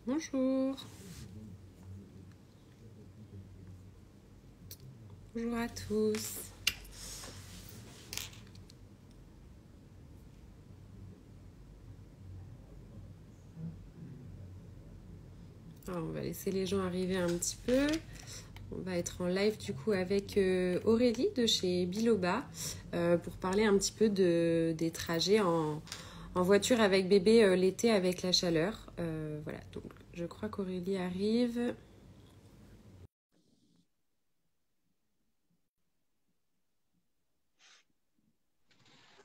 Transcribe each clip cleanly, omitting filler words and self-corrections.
Bonjour, bonjour à tous. Alors, on va laisser les gens arriver un petit peu. On va être en live du coup avec Aurélie de chez Biloba pour parler un petit peu des trajets en voiture avec bébé l'été avec la chaleur. Voilà, donc je crois qu'Aurélie arrive.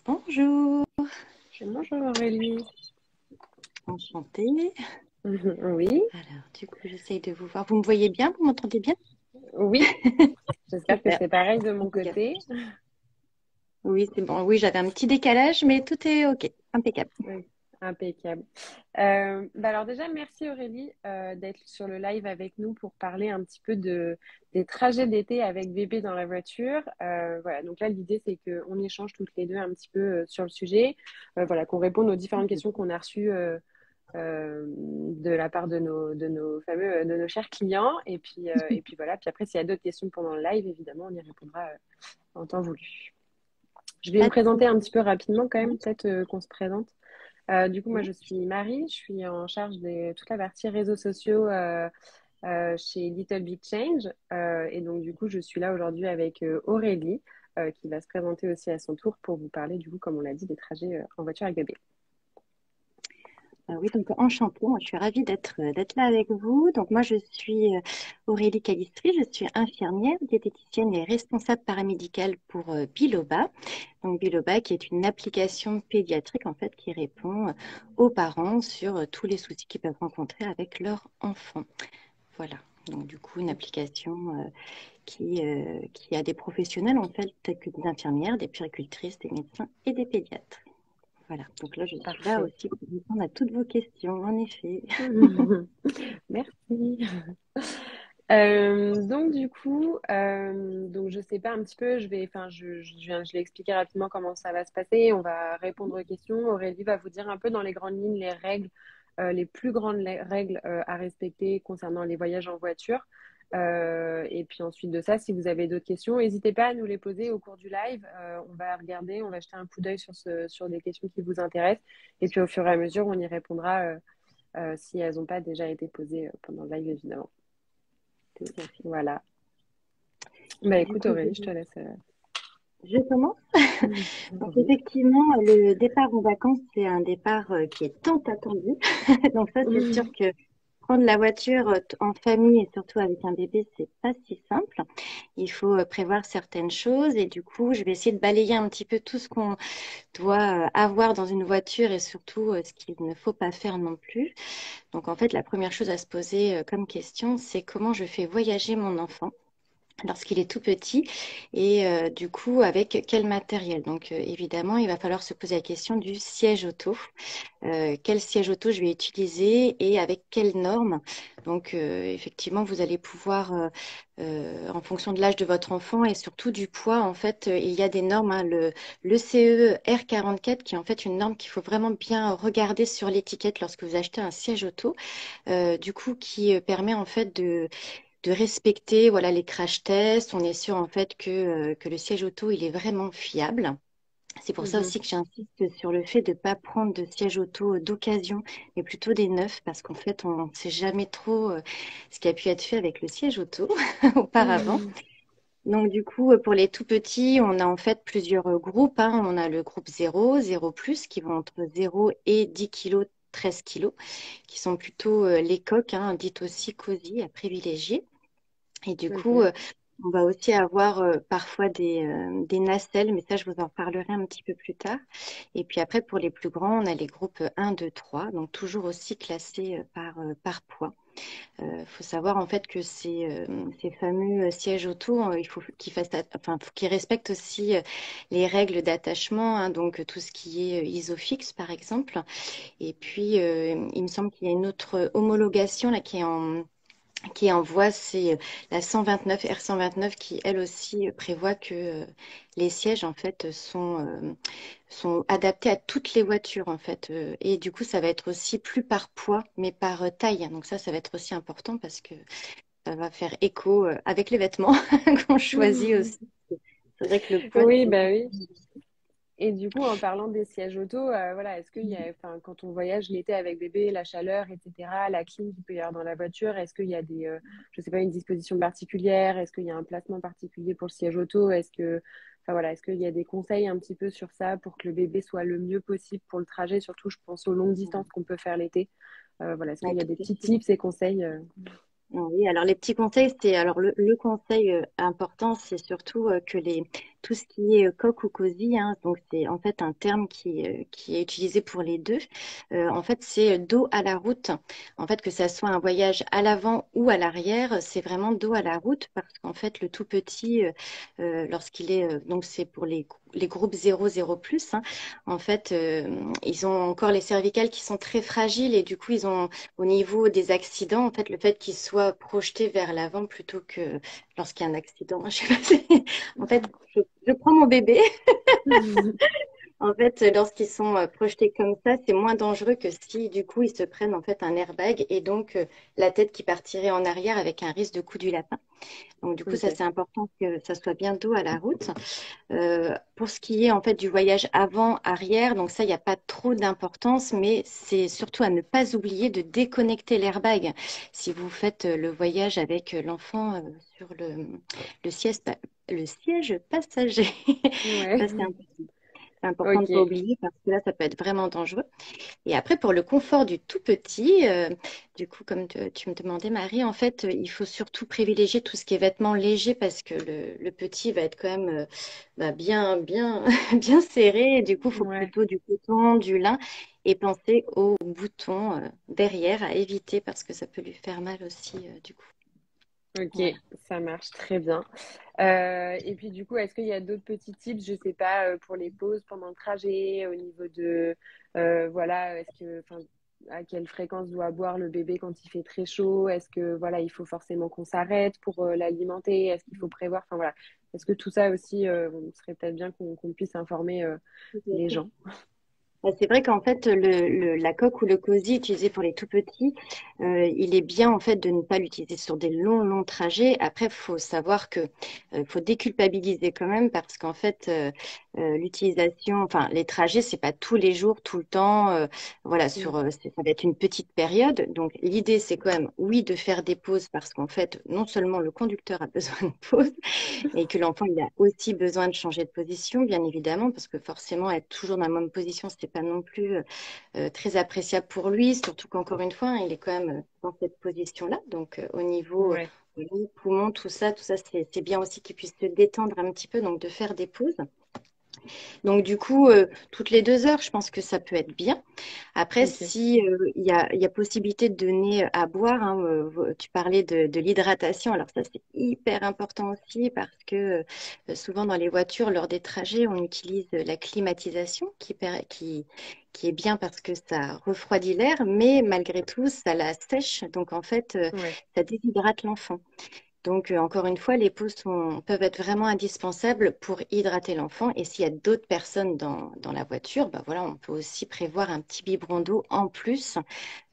Bonjour, Bonjour Aurélie. enchantée. Oui, Alors, du coup, j'essaye de vous voir. Vous me voyez bien? Vous m'entendez bien? oui, j'espère que Super, c'est pareil de mon impeccable. côté. Oui, c'est bon. Oui, j'avais un petit décalage, mais tout est OK, impeccable. Oui, impeccable. Alors déjà, merci Aurélie d'être sur le live avec nous pour parler un petit peu des trajets d'été avec bébé dans la voiture. Voilà, donc là, l'idée, c'est qu'on échange toutes les deux un petit peu sur le sujet. Voilà, qu'on réponde aux différentes questions qu'on a reçues de la part de nos chers clients. Et puis voilà, puis après, s'il y a d'autres questions pendant le live, évidemment, on y répondra en temps voulu. Je vais me Pas de présenter un petit souci. peu rapidement quand même, Oui, peut-être qu'on se présente. Du coup, moi, je suis Marie, je suis en charge de toute la partie réseaux sociaux chez Little Big Change. Et donc, du coup, je suis là aujourd'hui avec Aurélie, qui va se présenter aussi à son tour pour vous parler, du coup, comme on l'a dit, des trajets en voiture avec bébé. oui, donc enchantée. Moi, je suis ravie d'être là avec vous. Donc, moi, je suis Aurélie Calistri. Je suis infirmière, diététicienne et responsable paramédicale pour Biloba. Donc, Biloba, qui est une application pédiatrique, en fait, qui répond aux parents sur tous les soucis qu'ils peuvent rencontrer avec leur enfant. Voilà. Donc, du coup, une application qui a des professionnels, en fait, tels que des infirmières, des puéricultrices, des médecins et des pédiatres. Voilà. Donc là, je suis là Parfait. aussi pour répondre à toutes vos questions, en effet. Merci. Donc du coup, donc je sais pas un petit peu, je vais expliquer rapidement comment ça va se passer. On va répondre aux questions. Aurélie va vous dire un peu dans les grandes lignes les règles, les plus grandes règles à respecter concernant les voyages en voiture. Et puis ensuite de ça, si vous avez d'autres questions, n'hésitez pas à nous les poser au cours du live. On va regarder, on va jeter un coup d'œil sur des questions qui vous intéressent. Et puis au fur et à mesure, on y répondra si elles n'ont pas déjà été posées pendant le live, évidemment. Tout à fait. Voilà. Bah Du écoute coup, Aurélie, je te laisse. je commence. Donc effectivement, le départ en vacances, c'est un départ qui est tant attendu. Donc ça, c'est sûr Oui. que prendre la voiture en famille et surtout avec un bébé, c'est pas si simple. Il faut prévoir certaines choses et du coup, je vais essayer de balayer un petit peu tout ce qu'on doit avoir dans une voiture et surtout ce qu'il ne faut pas faire non plus. Donc en fait, la première chose à se poser comme question, c'est comment je fais voyager mon enfant lorsqu'il est tout petit et du coup avec quel matériel. Donc évidemment, il va falloir se poser la question du siège auto. Quel siège auto je vais utiliser et avec quelles normes. Donc effectivement, vous allez pouvoir, en fonction de l'âge de votre enfant et surtout du poids, en fait, il y a des normes, hein, le CE R44 qui est en fait une norme qu'il faut vraiment bien regarder sur l'étiquette lorsque vous achetez un siège auto, du coup qui permet en fait de respecter voilà les crash tests. On est sûr en fait que le siège auto il est vraiment fiable. C'est pour ça Mhm. aussi que j'insiste sur le fait de ne pas prendre de siège auto d'occasion, mais plutôt des neufs, parce qu'en fait, on ne sait jamais trop ce qui a pu être fait avec le siège auto auparavant. Mhm. Donc, du coup, pour les tout petits, on a en fait plusieurs groupes, hein. On a le groupe 0, 0 plus, qui vont entre 0 et 10 kilos, 13 kilos, qui sont plutôt les coques, hein, dites aussi cosy, à privilégier. Et du coup, Ok. on va aussi avoir parfois des nacelles, mais ça, je vous en parlerai un petit peu plus tard. Et puis après, pour les plus grands, on a les groupes 1, 2, 3, donc toujours aussi classés par poids. Il faut savoir en fait que ces fameux sièges auto, il faut qu'ils fassent, enfin, faut qu'ils respectent aussi les règles d'attachement, hein, donc tout ce qui est isofix par exemple. Et puis, il me semble qu'il y a une autre homologation là qui est qui envoie, c'est la 129, R129, qui elle aussi prévoit que les sièges en fait sont adaptés à toutes les voitures en fait. Et du coup, ça va être aussi plus par poids, mais par taille. Donc ça va être aussi important parce que ça va faire écho avec les vêtements qu'on choisit aussi. C'est vrai que le poids, Oui, c'est... bah oui. Et du coup, en parlant des sièges auto, voilà, est-ce qu'il y a, enfin, quand on voyage l'été avec bébé, la chaleur, etc., la clim qu'il peut y avoir dans la voiture, est-ce qu'il y a des, je sais pas, une disposition particulière? Est-ce qu'il y a un placement particulier pour le siège auto? Enfin voilà, est-ce qu'il y a des conseils un petit peu sur ça pour que le bébé soit le mieux possible pour le trajet? Surtout, je pense aux longues distances qu'on peut faire l'été. Voilà, est-ce qu'il Ouais, y a tout des à petits fait. tips et conseils? Oui, alors les petits conseils, c'est alors le conseil important, c'est surtout que les tout ce qui est coque ou cosy, hein, donc c'est en fait un terme qui est utilisé pour les deux. En fait, c'est dos à la route. En fait, que ça soit un voyage à l'avant ou à l'arrière, c'est vraiment dos à la route parce qu'en fait, le tout petit, lorsqu'il est donc c'est pour les groupes 0 plus, hein, en fait, ils ont encore les cervicales qui sont très fragiles et du coup, ils ont au niveau des accidents, en fait, le fait qu'ils soient projetés vers l'avant plutôt que lorsqu'il y a un accident. Je sais pas en fait, je prends mon bébé. En fait, lorsqu'ils sont projetés comme ça, c'est moins dangereux que si, du coup, ils se prennent en fait un airbag et donc la tête qui partirait en arrière avec un risque de coup du lapin. Donc, du coup, ça, Ok. c'est important que ça soit bien dos à la route. Pour ce qui est en fait du voyage avant-arrière, donc ça, il n'y a pas trop d'importance, mais c'est surtout à ne pas oublier de déconnecter l'airbag. Si vous faites le voyage avec l'enfant sur le siège passager, Ouais. ça c'est important de ne pas Ok. oublier parce que là, ça peut être vraiment dangereux. Et après, pour le confort du tout petit, du coup, comme tu me demandais, Marie, en fait, il faut surtout privilégier tout ce qui est vêtements légers parce que le petit va être quand même bien, bien serré. Et du coup, il faut Ouais. plutôt du coton, du lin et penser aux boutons derrière à éviter parce que ça peut lui faire mal aussi, du coup. Ok, Voilà. ça marche très bien. Et puis du coup, est-ce qu'il y a d'autres petits tips, je sais pas, pour les pauses pendant le trajet, au niveau de, voilà, enfin, à quelle fréquence doit boire le bébé quand il fait très chaud? Est-ce que, voilà, il faut forcément qu'on s'arrête pour l'alimenter? Est-ce qu'il faut prévoir? Enfin voilà, est-ce que tout ça aussi, ce serait peut-être bien qu'on puisse informer les gens? C'est vrai qu'en fait, la coque ou le cosy utilisé pour les tout petits, il est bien en fait de ne pas l'utiliser sur des longs trajets. Après, il faut savoir que faut déculpabiliser quand même parce qu'en fait, l'utilisation, enfin les trajets, c'est pas tous les jours, tout le temps. Voilà, Mm. ça va être une petite période. Donc l'idée, c'est quand même, oui, de faire des pauses parce qu'en fait, non seulement le conducteur a besoin de pause, et que l'enfant, il a aussi besoin de changer de position, bien évidemment, parce que forcément, être toujours dans la même position, c'est pas non plus très appréciable pour lui, surtout qu'encore une fois, hein, il est quand même dans cette position-là. Donc, au niveau Ouais. poumon, tout ça, c'est bien aussi qu'il puisse se détendre un petit peu, donc de faire des pauses. Donc, du coup, toutes les 2 heures, je pense que ça peut être bien. Après, Ok. si il y a possibilité de donner à boire, hein, tu parlais de l'hydratation. Alors ça, c'est hyper important aussi parce que souvent dans les voitures, lors des trajets, on utilise la climatisation qui est bien parce que ça refroidit l'air, mais malgré tout, ça la sèche. Donc en fait, Ouais. ça déshydrate l'enfant. Donc, encore une fois, les pauses peuvent être vraiment indispensables pour hydrater l'enfant. Et s'il y a d'autres personnes dans la voiture, bah voilà, on peut aussi prévoir un petit biberon d'eau en plus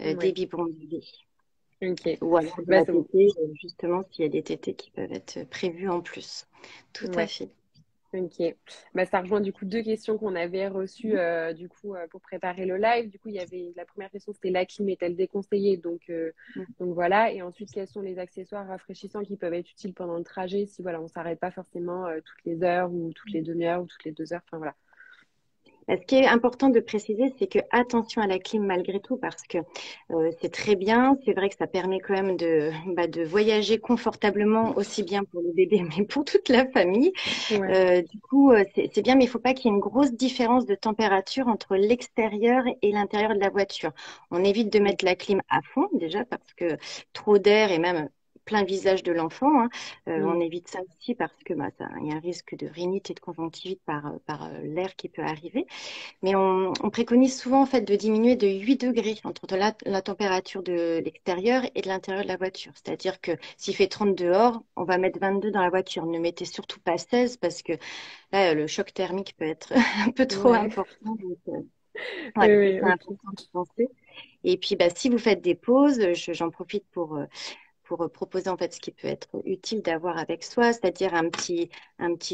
des Ouais. biberons de lait. Ok. Ou alors de Bah, la c'est bon. tétée, justement, s'il y a des tétées qui peuvent être prévues en plus. Tout à Ouais. fait. Ok. Bah, ça rejoint du coup deux questions qu'on avait reçues du coup pour préparer le live. Du coup, il y avait la première question, c'était la clim est-elle déconseillée? Donc voilà. Et ensuite, quels sont les accessoires rafraîchissants qui peuvent être utiles pendant le trajet si voilà, on s'arrête pas forcément toutes les heures ou toutes les demi-heures ou toutes les 2 heures. Enfin voilà. Ce qui est important de préciser, c'est que attention à la clim malgré tout, parce que c'est très bien. C'est vrai que ça permet quand même de voyager confortablement, aussi bien pour le bébé, mais pour toute la famille. Ouais. Du coup, c'est bien, mais il ne faut pas qu'il y ait une grosse différence de température entre l'extérieur et l'intérieur de la voiture. On évite de mettre la Ok. clim à fond, déjà, parce que trop d'air et même plein visage de l'enfant, hein. On Mm. évite ça aussi parce que bah, il y a un risque de rhinite et de conjonctivite par l'air qui peut arriver. Mais on préconise souvent en fait de diminuer de 8 degrés entre la température de l'extérieur et de l'intérieur de la voiture. C'est-à-dire que s'il fait 30 dehors, on va mettre 22 dans la voiture. Ne mettez surtout pas 16 parce que là, le choc thermique peut être un peu trop Ouais. important. Donc, Oui, voilà, oui, c'est ok. important de penser. Et puis, bah, si vous faites des pauses, j'en profite pour proposer en fait ce qui peut être utile d'avoir avec soi, c'est-à-dire un petit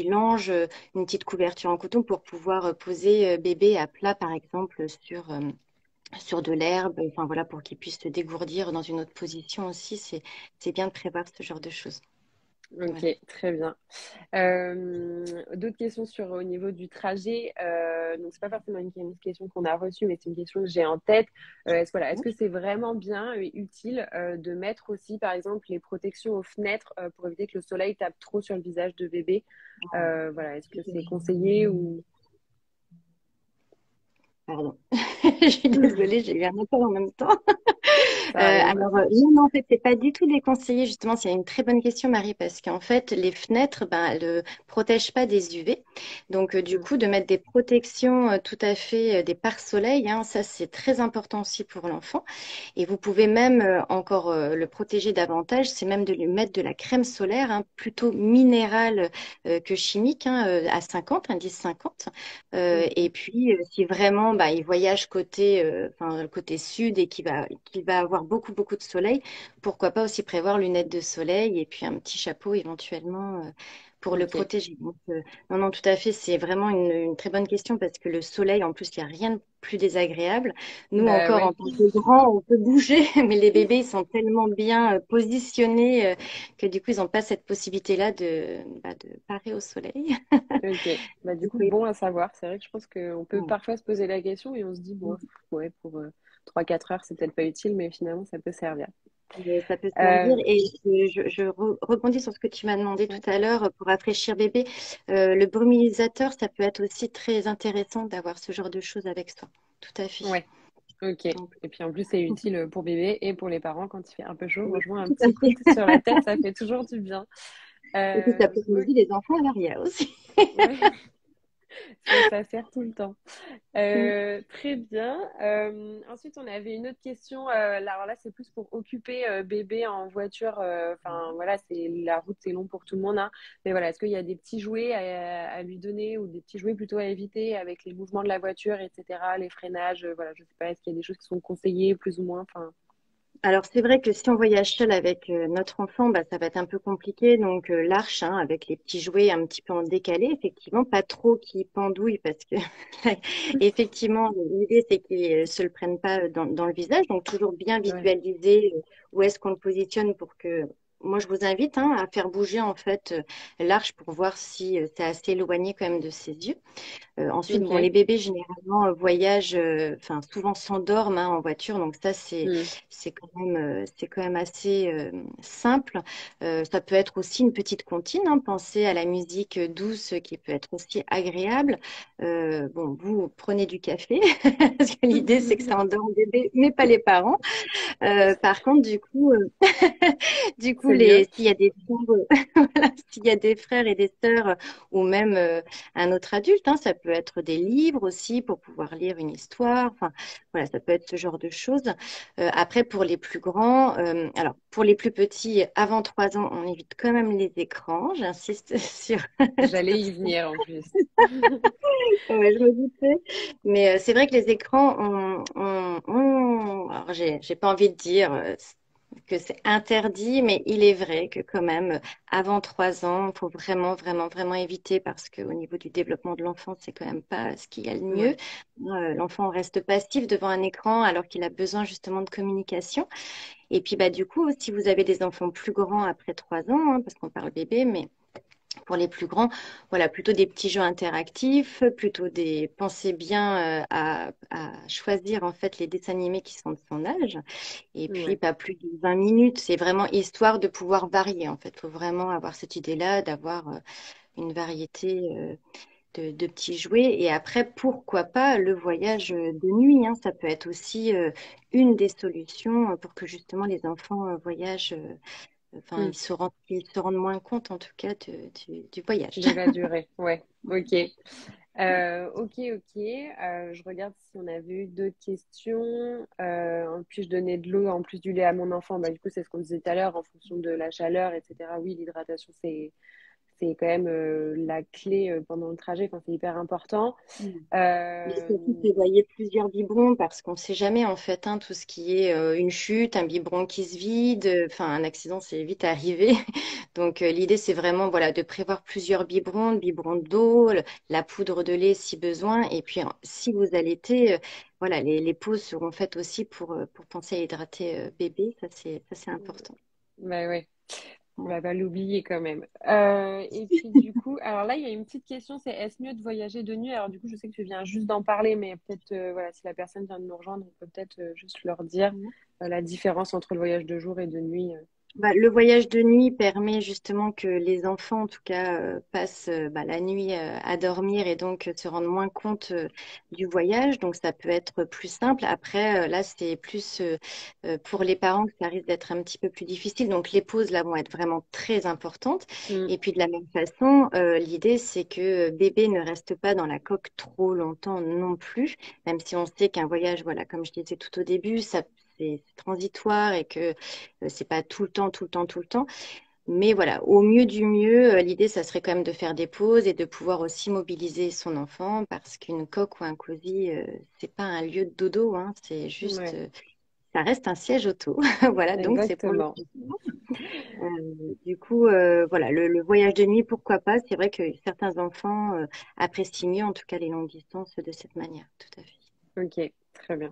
linge, une petite couverture en coton pour pouvoir poser bébé à plat, par exemple, sur de l'herbe, enfin voilà, pour qu'il puisse se dégourdir dans une autre position aussi. C'est bien de prévoir ce genre de choses. Ok, Voilà. très bien. D'autres questions sur au niveau du trajet. Donc, c'est pas forcément une question qu'on a reçue, mais c'est une question que j'ai en tête. Est-ce que c'est vraiment bien et utile de mettre aussi, par exemple, les protections aux fenêtres pour éviter que le soleil tape trop sur le visage de bébé? Voilà, est-ce que c'est conseillé ou... Pardon, je suis désolée, j'ai eu un appel en même temps. Ça arrive. Non, non, en fait, c'est pas du tout déconseillé. Justement, c'est une très bonne question, Marie, parce qu'en fait, les fenêtres, ben, elles ne protègent pas des UV. Donc, du Mm. coup, de mettre des protections tout à fait, des pare-soleil, hein, ça, c'est très important aussi pour l'enfant. Et vous pouvez même encore le protéger davantage, c'est même de lui mettre de la crème solaire, hein, plutôt minérale que chimique, hein, à 50, indice 50. Et Ok. puis, si vraiment bah, il voyage enfin, côté sud et qu'il va avoir beaucoup, beaucoup de soleil, pourquoi pas aussi prévoir lunettes de soleil et puis un petit chapeau éventuellement pour le Ok. protéger. Donc, non, non, tout à fait, c'est vraiment une très bonne question parce que le soleil, en plus, il n'y a rien de plus désagréable. Nous, Bah encore, en ouais. tant que grands, on peut bouger, mais les bébés, ils sont tellement bien positionnés que du coup, ils n'ont pas cette possibilité-là de parer au soleil. Ok, bah, du Du coup, coup, bon à savoir. C'est vrai que je pense qu'on peut ouais. parfois se poser la question et on se dit, bon, ouais, pour 3-4 heures, c'est peut-être pas utile, mais finalement, ça peut servir. Mais ça peut servir. Euh, Et rebondis sur ce que tu m'as demandé tout ouais, à l'heure pour rafraîchir bébé. Le brumisateur, ça peut être aussi très intéressant d'avoir ce genre de choses avec soi. Tout à fait. ouais, ok. Donc, Et puis en plus, c'est utile pour bébé et pour les parents quand il fait un peu chaud. oui, Franchement, un tout à petit coup fait. sur la tête, ça fait toujours du bien. Et puis ça peut Ok, aider les enfants à l'arrière aussi. ouais, ça sert tout le temps. Très bien. Ensuite, on avait une autre question. Alors là, c'est plus pour occuper bébé en voiture. Enfin, voilà, c'est la route, c'est long pour tout le monde, hein. Mais voilà, est-ce qu'il y a des petits jouets à lui donner ou des petits jouets plutôt à éviter avec les mouvements de la voiture, etc., les freinages, voilà, je sais pas, est-ce qu'il y a des choses qui sont conseillées plus ou moins, enfin, Alors c'est vrai que si on voyage seul avec notre enfant, bah, ça va être un peu compliqué. Donc l'arche, hein, avec les petits jouets un petit peu en décalé, effectivement, pas trop qui pendouillent parce que effectivement l'idée c'est qu'ils ne se le prennent pas dans le visage. Donc toujours bien ouais, visualiser où est-ce qu'on le positionne pour que. Moi, je vous invite hein, à faire bouger en fait l'arche pour voir si c'est assez éloigné quand même de ses yeux. Ensuite, bon, les ok. bébés généralement voyagent, enfin souvent s'endorment hein, en voiture, donc ça Hmm. c'est quand même assez simple. Ça peut être aussi une petite comptine, hein, pensez à la musique douce qui peut être aussi agréable. Bon, vous prenez du café, parce que l'idée c'est que ça endorme le bébé, mais pas les parents. Par contre, du coup, C'est mieux. s'il y a des frères, voilà, s'il y a des frères et des sœurs, ou même un autre adulte, hein, ça peut être des livres aussi pour pouvoir lire une histoire. Enfin, voilà, ça peut être ce genre de choses. Après, pour les plus grands, alors pour les plus petits, avant 3 ans, on évite quand même les écrans. J'insiste J'allais sur y ça. venir en plus. Ouais, je me doutais. Mais c'est vrai que les écrans, alors j'ai pas envie de dire que c'est interdit, mais il est vrai que quand même, avant 3 ans, il faut vraiment, vraiment, vraiment éviter parce qu'au niveau du développement de l'enfant, c'est quand même pas ce qu'il y a le mieux. Ouais. L'enfant reste passif devant un écran alors qu'il a besoin justement de communication. Et puis, bah, du coup, si vous avez des enfants plus grands après 3 ans, hein, parce qu'on parle bébé, mais pour les plus grands, voilà, plutôt des petits jeux interactifs, pensez bien à choisir en fait les dessins animés qui sont de son âge. Et puis Ouais. pas plus de 20 minutes. C'est vraiment histoire de pouvoir varier en fait. Il faut vraiment avoir cette idée-là d'avoir une variété de petits jouets. Et après, pourquoi pas le voyage de nuit, hein. Ça peut être aussi une des solutions pour que justement les enfants voyagent enfin, Mm. ils se rendent moins compte en tout cas du voyage. De la durée, ouais. Ok. Ok, ok. Je regarde si on avait eu d'autres questions. Puis-je donner de l'eau en plus du lait à mon enfant? Bah, du coup, c'est ce qu'on disait tout à l'heure, en fonction de la chaleur, etc. Oui, l'hydratation, c'est quand même la clé pendant le trajet. Enfin, c'est hyper important. Mais Euh, surtout, prévoyez plusieurs biberons parce qu'on ne sait jamais en fait, hein, tout ce qui est une chute, un biberon qui se vide, enfin un accident c'est vite arrivé. Donc l'idée c'est vraiment voilà de prévoir plusieurs biberons d'eau, la poudre de lait si besoin. Et puis si vous allaitez, voilà les pauses seront faites aussi pour penser à hydrater bébé. Ça c'est important. bah ouais. On Ouais. va pas l'oublier quand même. Et puis du coup, alors là, il y a une petite question, c'est est-ce mieux de voyager de nuit? Alors du coup, je sais que tu viens juste d'en parler, mais peut-être, voilà, si la personne vient de nous rejoindre, on peut peut-être juste leur dire la différence entre le voyage de jour et de nuit. Bah, le voyage de nuit permet justement que les enfants, en tout cas, passent la nuit à dormir et donc se rendent moins compte du voyage. Donc, ça peut être plus simple. Après, là, c'est plus pour les parents que ça risque d'être un petit peu plus difficile. Donc, les pauses, là, vont être vraiment très importantes. Mm, Et puis, de la même façon, l'idée, c'est que bébé ne reste pas dans la coque trop longtemps non plus, même si on sait qu'un voyage, voilà, comme je disais tout au début, ça, c'est transitoire et que c'est pas tout le temps, tout le temps, tout le temps. Mais voilà, au mieux du mieux, l'idée, ça serait quand même de faire des pauses et de pouvoir aussi mobiliser son enfant parce qu'une coque ou un cosy, c'est pas un lieu de dodo, hein, c'est juste, ouais, ça reste un siège auto. Voilà, donc c'est pour le exactement. confort. Du coup, voilà, le voyage de nuit, pourquoi pas? C'est vrai que certains enfants apprécient mieux, en tout cas, les longues distances de cette manière. Tout à fait. Ok, très bien.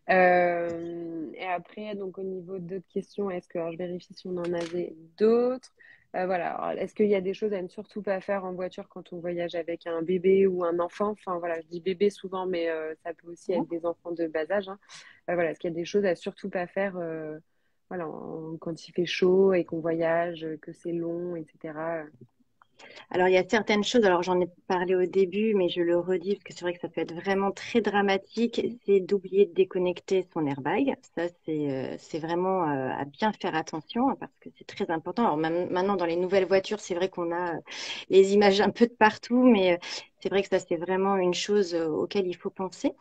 Et après, donc au niveau d'autres questions, est-ce que, alors je vérifie si on en avait d'autres. Voilà, alors, est-ce qu'il y a des choses à ne surtout pas faire en voiture quand on voyage avec un bébé ou un enfant? Enfin voilà, je dis bébé souvent, mais ça peut aussi être des enfants de bas âge, hein. Voilà, est-ce qu'il y a des choses à surtout pas faire voilà, quand il fait chaud et qu'on voyage, que c'est long, etc. Alors, il y a certaines choses, alors j'en ai parlé au début, mais je le redis parce que c'est vrai que ça peut être vraiment très dramatique, c'est d'oublier de déconnecter son airbag. Ça, c'est vraiment à bien faire attention hein, parce que c'est très important. Alors, maintenant, dans les nouvelles voitures, c'est vrai qu'on a les images un peu de partout, mais c'est vrai que ça, c'est vraiment une chose auquel il faut penser.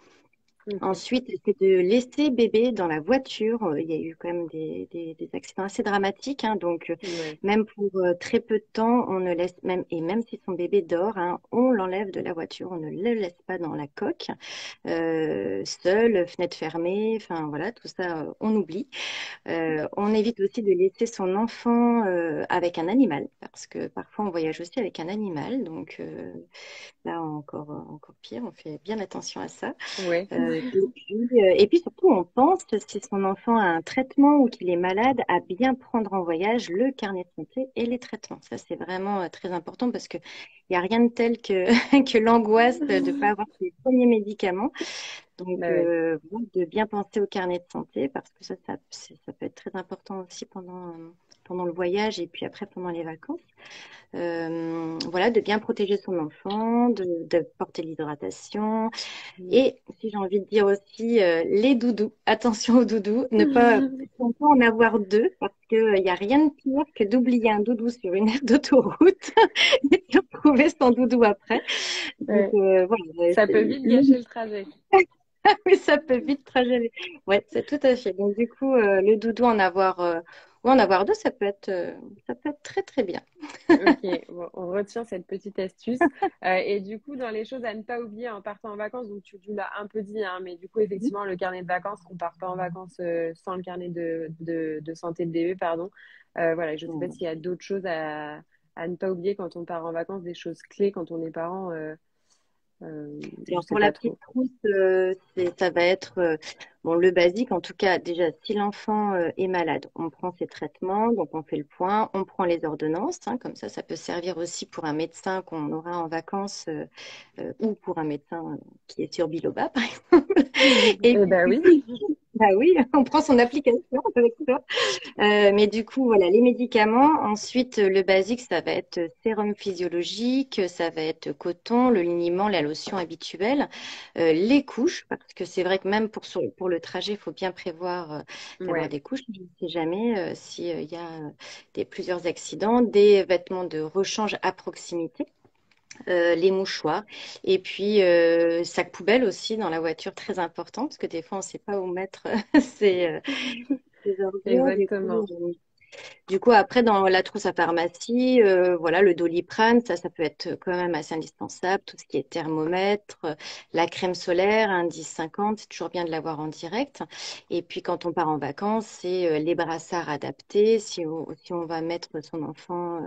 Ok, Ensuite, c'est de laisser bébé dans la voiture. Il y a eu quand même des accidents assez dramatiques, hein. Donc, ouais. même pour très peu de temps, on ne laisse même, et même si son bébé dort, hein, on l'enlève de la voiture. On ne le laisse pas dans la coque, seul, fenêtre fermée. Enfin, voilà, tout ça, on oublie. On évite aussi de laisser son enfant avec un animal, parce que parfois, on voyage aussi avec un animal. Donc, là, encore pire, on fait bien attention à ça. Ouais. Et puis surtout, on pense, si son enfant a un traitement ou qu'il est malade, à bien prendre en voyage le carnet de santé et les traitements. Ça, c'est vraiment très important parce qu'il n'y a rien de tel que, que l'angoisse de ne pas avoir ses premiers médicaments. Donc, Bah ouais. voilà, de bien penser au carnet de santé parce que ça peut être très important aussi pendant le voyage et puis après pendant les vacances. Voilà, de bien protéger son enfant, de porter l'hydratation. Et si j'ai envie de dire aussi, les doudous, attention aux doudous, ne pas, faut pas en avoir deux, parce qu'il n'y a rien de pire que d'oublier un doudou sur une aire d'autoroute et de retrouver son doudou après. Donc Ouais. voilà, Ça peut vite gâcher le trajet. oui, ça peut vite tragédie. Ouais, c'est tout à fait. Donc du coup, le doudou ou en avoir deux, ça peut être très très bien. Ok, bon, on retient cette petite astuce. Et du coup, dans les choses à ne pas oublier en partant en vacances, donc tu l'as un peu dit, hein, mais du coup, effectivement, le carnet de vacances, on part pas en vacances sans le carnet de santé de DE, pardon. Voilà, je ne sais pas s'il y a d'autres choses à ne pas oublier quand on part en vacances, des choses clés quand on est parent, je Alors sais pour la pas petite trop. trousse, ça va être bon, le basique. En tout cas, déjà, si l'enfant est malade, on prend ses traitements, donc on fait le point, on prend les ordonnances. Hein, comme ça peut servir aussi pour un médecin qu'on aura en vacances ou pour un médecin qui est sur Biloba, par exemple. Et Eh ben oui. Bah oui, on prend son application avec toi. Mais du coup, voilà, les médicaments. Ensuite, le basique, ça va être sérum physiologique, ça va être coton, le liniment, la lotion habituelle, les couches, parce que c'est vrai que même pour le trajet, il faut bien prévoir d'avoir Ouais, des couches. Je ne sais jamais s'il y a plusieurs accidents, des vêtements de rechange à proximité. Les mouchoirs et puis sac poubelle aussi dans la voiture, très important parce que des fois on ne sait pas où mettre ses, ses ordures. exactement. Du coup, après, dans la trousse à pharmacie, voilà, le Doliprane, ça peut être quand même assez indispensable. Tout ce qui est thermomètre, la crème solaire, indice 50, c'est toujours bien de l'avoir en direct. Et puis, quand on part en vacances, c'est les brassards adaptés. Si on va mettre son enfant,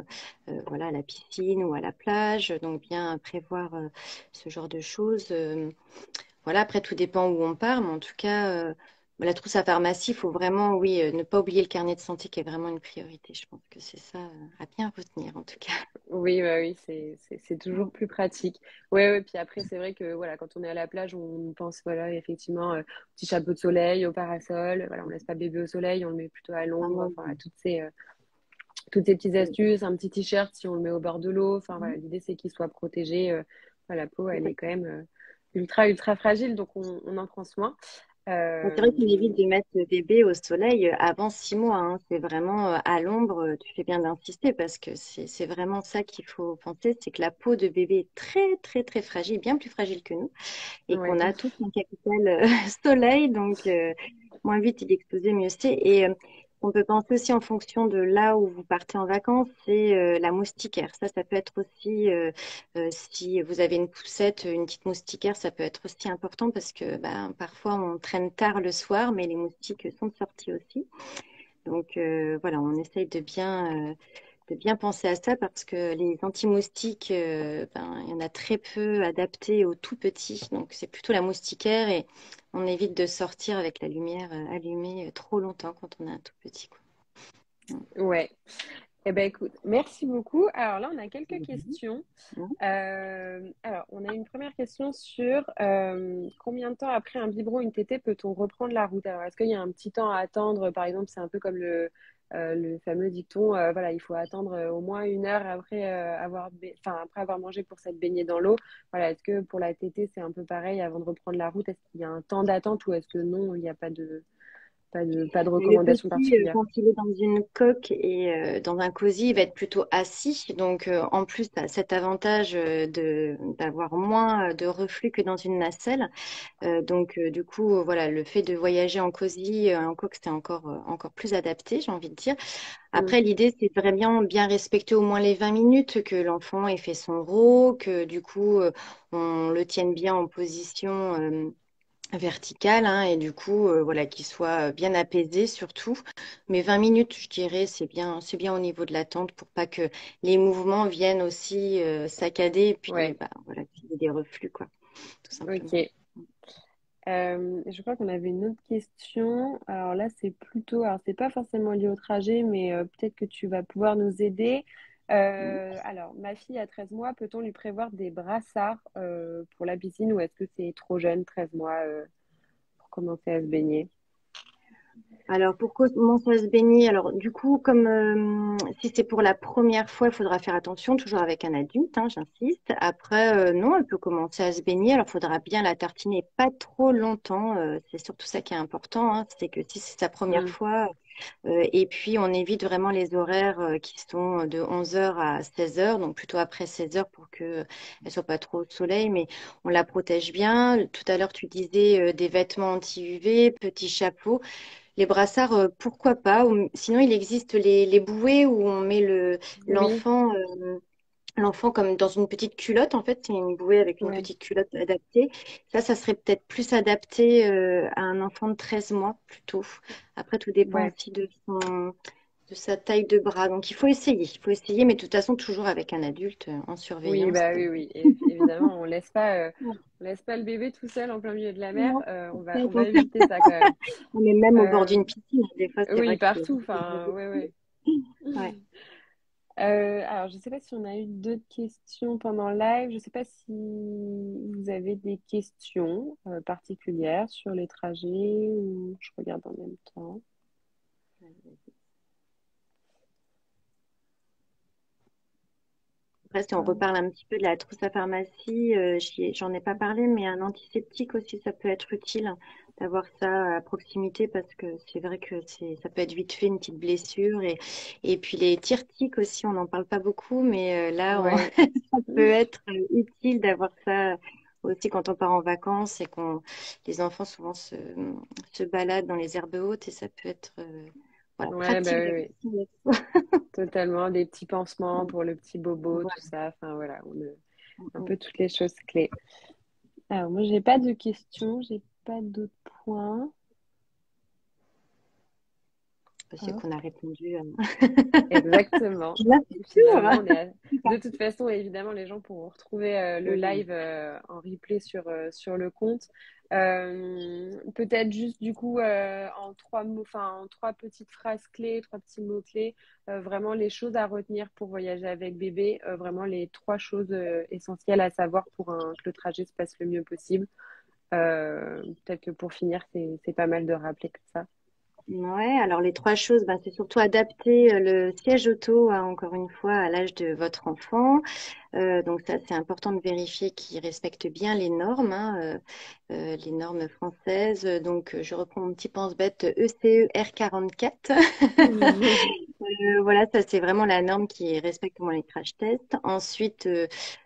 voilà, à la piscine ou à la plage, donc bien prévoir ce genre de choses. Voilà, après, tout dépend où on part, mais en tout cas, la trousse à pharmacie, il faut vraiment, oui, ne pas oublier le carnet de santé qui est vraiment une priorité. Je pense que c'est ça à bien retenir, en tout cas. Oui, bah oui, c'est toujours plus pratique. Ouais, ouais, puis après, c'est vrai que voilà, quand on est à la plage, on pense, voilà, effectivement, petit chapeau de soleil, au parasol. Voilà, on laisse pas bébé au soleil, on le met plutôt à l'ombre. Vraiment, Enfin, à toutes ces petites astuces, un petit t-shirt si on le met au bord de l'eau. Enfin, voilà, l'idée, c'est qu'il soit protégé. Voilà, la peau, elle est quand même ultra, ultra fragile, donc on en prend soin. c'est vrai qu'on Euh, évite de mettre le bébé au soleil avant 6 mois, hein. C'est vraiment à l'ombre, tu fais bien d'insister parce que c'est vraiment ça qu'il faut penser, c'est que la peau de bébé est très, très, très fragile, bien plus fragile que nous, et ouais. qu'on a tous un capital soleil, donc moins vite il est exposé, mieux c'est. Et on peut penser aussi en fonction de là où vous partez en vacances, c'est la moustiquaire. Ça peut être aussi, si vous avez une poussette, une petite moustiquaire, ça peut être aussi important parce que ben, parfois on traîne tard le soir, mais les moustiques sont sortis aussi. Donc voilà, on essaye de bien penser à ça parce que les anti-moustiques, ben, il y en a très peu adaptés aux tout petits. Donc c'est plutôt la moustiquaire et on évite de sortir avec la lumière allumée trop longtemps quand on a un tout petit, quoi. Ouais. Eh ben écoute, merci beaucoup. Alors là, on a quelques Mhm. questions. Mhm. Alors, on a une première question sur combien de temps après un biberon, une tétée, peut-on reprendre la route? Alors, est-ce qu'il y a un petit temps à attendre? Par exemple, c'est un peu comme le fameux dicton, voilà, il faut attendre au moins 1 heure après enfin, après avoir mangé pour s'être baigné dans l'eau. Voilà, est-ce que pour la tétée, c'est un peu pareil avant de reprendre la route? Est-ce qu'il y a un temps d'attente ou est-ce que non, il n'y a pas de Le recommandation petit, particulière? quand il est dans une coque et dans un cosy, il va être plutôt assis. Donc, en plus, tu as cet avantage d'avoir moins de reflux que dans une nacelle. Donc, du coup, voilà, le fait de voyager en cosy, en coque, c'était encore plus adapté, j'ai envie de dire. Mm. Après, l'idée, c'est vraiment bien respecter au moins les 20 minutes, que l'enfant ait fait son rot, que du coup, on le tienne bien en position verticale, hein, et du coup, voilà, qu'il soit bien apaisé surtout. Mais 20 minutes, je dirais, c'est bien au niveau de l'attente pour pas que les mouvements viennent aussi saccader et puis, Ouais, bah, voilà, qu'il y ait des reflux, quoi, tout simplement. ok. Je crois qu'on avait une autre question. Alors là, c'est plutôt, alors c'est pas forcément lié au trajet, mais peut-être que tu vas pouvoir nous aider. Alors, ma fille a 13 mois, peut-on lui prévoir des brassards pour la piscine ou est-ce que c'est trop jeune, 13 mois, pour commencer à se baigner? Alors, pour commencer à se baigner, alors du coup, comme si c'est pour la première fois, il faudra faire attention, toujours avec un adulte, hein, j'insiste. Après, non, elle peut commencer à se baigner. Alors, il faudra bien la tartiner pas trop longtemps. C'est surtout ça qui est important, hein, c'est que si c'est sa première Hmm. fois, et puis on évite vraiment les horaires qui sont de 11 heures à 16 heures, donc plutôt après 16 heures pour que elle soit pas trop au soleil, mais on la protège bien. Tout à l'heure, tu disais des vêtements anti-UV, petits chapeaux. Les brassards, pourquoi pas? Sinon, il existe les bouées où on met Oui, l'enfant, l'enfant comme dans une petite culotte. En fait, c'est une bouée avec une ouais, petite culotte adaptée. Ça serait peut-être plus adapté à un enfant de 13 mois plutôt. Après, tout dépend ouais. aussi de sa taille de bras. Donc, il faut essayer. Il faut essayer, mais de toute façon, toujours avec un adulte en Oui, surveillance. bah oui, oui. Évidemment, Ouais. on laisse pas le bébé tout seul en plein milieu de la mer. Non, On on va éviter ça quand même. est même au bord Euh, d'une piscine. Des fois, c'est oui, vrai que c'est partout. c'est Enfin, dangereux. ouais, ouais. Ouais. Alors, je ne sais pas si on a eu d'autres questions pendant le live. Je ne sais pas si vous avez des questions particulières sur les trajets ou je regarde en même temps. Après, si on reparle un petit peu de la trousse à pharmacie, j'en ai pas parlé, mais un antiseptique aussi, ça peut être utile d'avoir ça à proximité parce que c'est vrai que ça peut être vite fait une petite blessure et puis les tire-tiques aussi, on n'en parle pas beaucoup, mais Ouais, ça peut être utile d'avoir ça aussi quand on part en vacances et les enfants souvent se baladent dans les herbes hautes et ça peut être voilà, ouais, bah pratique oui, d'avoir oui, ça. totalement. Des petits pansements pour le petit bobo, tout Voilà. ça. Enfin, voilà, un peu toutes les choses clés. Alors, moi, j'ai pas de questions, j'ai pas d'autres points. Je sais Hop. qu'on a répondu. Exactement. Bien sûr. Finalement, de toute façon, évidemment, les gens pourront retrouver le Oui. live en replay sur le compte. Peut-être juste du coup en trois mots, enfin en trois petites phrases clés, trois petits mots clés, vraiment les choses à retenir pour voyager avec bébé, vraiment les trois choses essentielles à savoir pour que le trajet se passe le mieux possible. Peut-être que pour finir, c'est pas mal de rappeler que ça. Ouais, alors les trois choses, c'est surtout adapter le siège auto, encore une fois, à l'âge de votre enfant. Donc ça, c'est important de vérifier qu'il respecte bien les normes, hein, les normes françaises. Donc je reprends mon petit pense-bête ECE R44. Voilà, ça c'est vraiment la norme qui respecte moins les crash tests. Ensuite,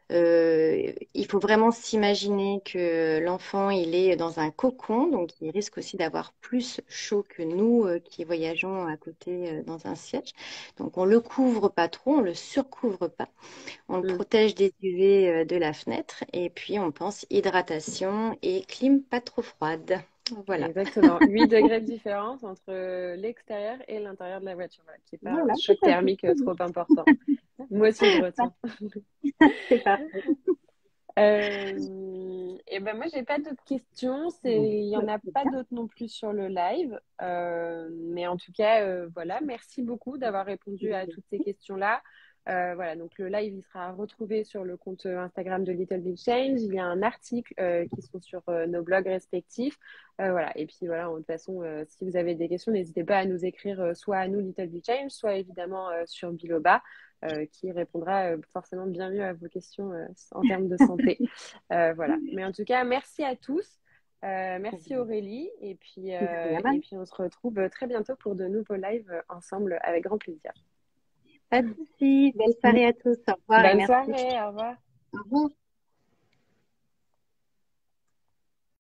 il faut vraiment s'imaginer que l'enfant il est dans un cocon, donc il risque aussi d'avoir plus chaud que nous qui voyageons à côté dans un siège. Donc on le couvre pas trop, on le surcouvre pas, on le Mm. protège des UV de la fenêtre et puis on pense hydratation et clim pas trop froide. Voilà. Exactement. 8 degrés de différence entre l'extérieur et l'intérieur de la voiture, voilà, qu'il n'y ait pas un Voilà, tout choc à fait. thermique trop important. Moi aussi, je retiens. C'est parfait. Et ben moi, j'ai pas d'autres questions. Bon, Il y en a c'est pas bien. d'autres non plus sur le live. Mais en tout cas, voilà, merci beaucoup d'avoir répondu à toutes ces questions-là. Voilà, donc le live, il sera retrouvé sur le compte Instagram de Little Big Change. Il y a un article qui sont sur nos blogs respectifs. Voilà, et puis voilà, de toute façon, si vous avez des questions, n'hésitez pas à nous écrire soit à nous, Little Big Change, soit évidemment sur Biloba qui répondra forcément bien mieux à vos questions en termes de santé. Voilà. Mais en tout cas, merci à tous. Merci Aurélie. Et puis on se retrouve très bientôt pour de nouveaux lives ensemble avec grand plaisir. Pas de souci. Belle soirée à tous. Au revoir et Bonne merci. soirée, au revoir. Au revoir.